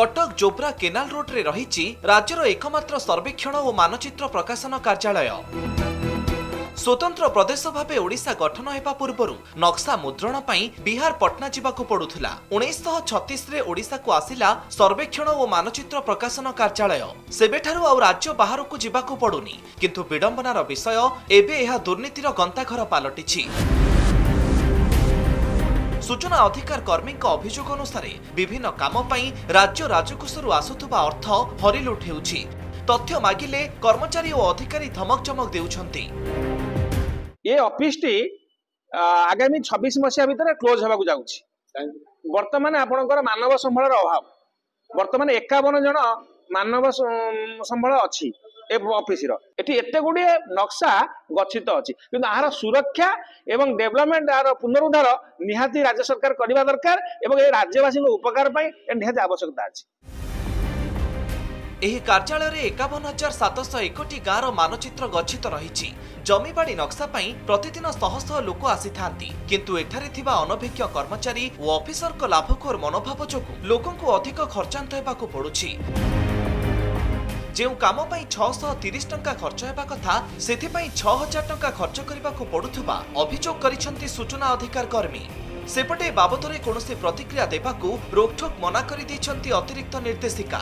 Cuttack जोब्रा canal road रे रही राज्यर एकमात्र सर्वेक्षण और मानचित्र प्रकाशन कार्यालय। स्वतंत्र प्रदेश भाव ओडिशा गठन होगा पूर्व नक्शा मुद्रण पर बिहार पटना जावाक पड़ुला। 1936 रे ओडिशा को आसिला सर्वेक्षण और मानचित्र प्रकाशन कार्यालय। सेबेठारु आउ राज्य बाहर को जावाक पड़ुनी, किंतु विडंबनार विषय एबे यह दुर्नीतिर गंताघर पालटिछि। सूचना अधिकार कर्मी अभियोग अनुसार विभिन्न काम राज्य राजकोषरू आसुथुबा अर्थ हरिलुट हेउछि। तथ्य मागिले कर्मचारी और अधिकारी धमक चमक देउछंती। ये ऑफिस टी आगामी 26 मसीहा भितर क्लोज होगा जाउछि। वर्तमान आपणकर मानव संबल अभाव, वर्तमान 51 जन मानव संबल अच्छी ऑफिस एटी एते गुडी नक्शा गच्छित अछि, किंतु आहार सुरक्षा एवं डेवलपमेंट आहार पुनरुद्धार निहाती राज्य सरकार करबा दरकार एवं ए राज्यवासी उपकार पई निहाती आवश्यकता अछि। एही कार्यालय रे 51,701 गाँवर मानचित्र गच्छित रही। जमीबाड़ी नक्शा पाई प्रतिदिन शह शह लोक आसी थांती, किंतु एठारे थिबा अनभिज्ञ कर्मचारी और ऑफिसर को लाभखोर मनोभाव जोगु लोकंकु अधिक खर्चांत हेबाकु पड़ुछि। जो काम 630 टंका खर्च होगा कथा सेथिपाई 6000 टंका खर्च करने पड़ुवा अभियोग करिसेंती सूचना अधिकार कर्मी। सेपटे बाबदरे कौनसी प्रतिक्रिया देबाकू रोकठोक मना करि दैछंती अतिरिक्त निर्देशिका।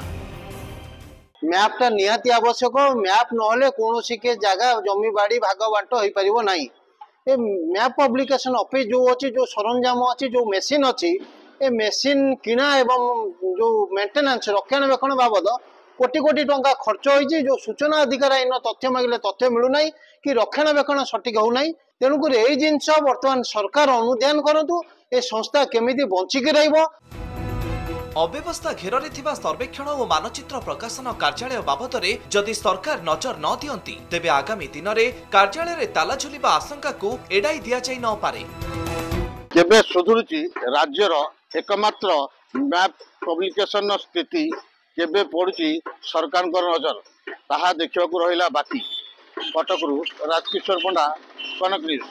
मैपटा निहाती आवश्यक। मैप नहले कौनसी के जगह जमी बाड़ी भाग बाट हो पारिबो नाही। ए मैप पब्लिकेशन ऑफिस जो अच्छी, जो सरंजाम अच्छी, जो मेसीन अच्छी, ए मेसीन किना एवं जो मेंटेनेंस रक्षणाबेक्षण बाबद कोटी कोटी टंका खर्च होइछि। जो सूचना अधिकार आईन तथ्य मागिले तथ्य मिलूना कि रक्षणाबेक्षण सठिक होना। तेणुक यही जिनस बर्तमान सरकार अनुध्यान करतु ए संस्था केमिति बंचिकी रहिबो। अव्यवस्था घेर सर्वेक्षण और मानचित्र प्रकाशन कार्यालय बाबदरे जदि सरकार नजर न दियंती तेबे आगामी दिन में कार्यालय रे ताला झुलिबा आशंका को एड़ाई दिया जाई न पारे। केबे सुधुरुची राज्यर एकमात्र मैप पब्लिकेशन स्थिति केबे पड़ुची सरकार नजर ताहा देखिबाकू रहिला बाकी। कटकरू राजकिशोर पंडा, कनक न्यूज।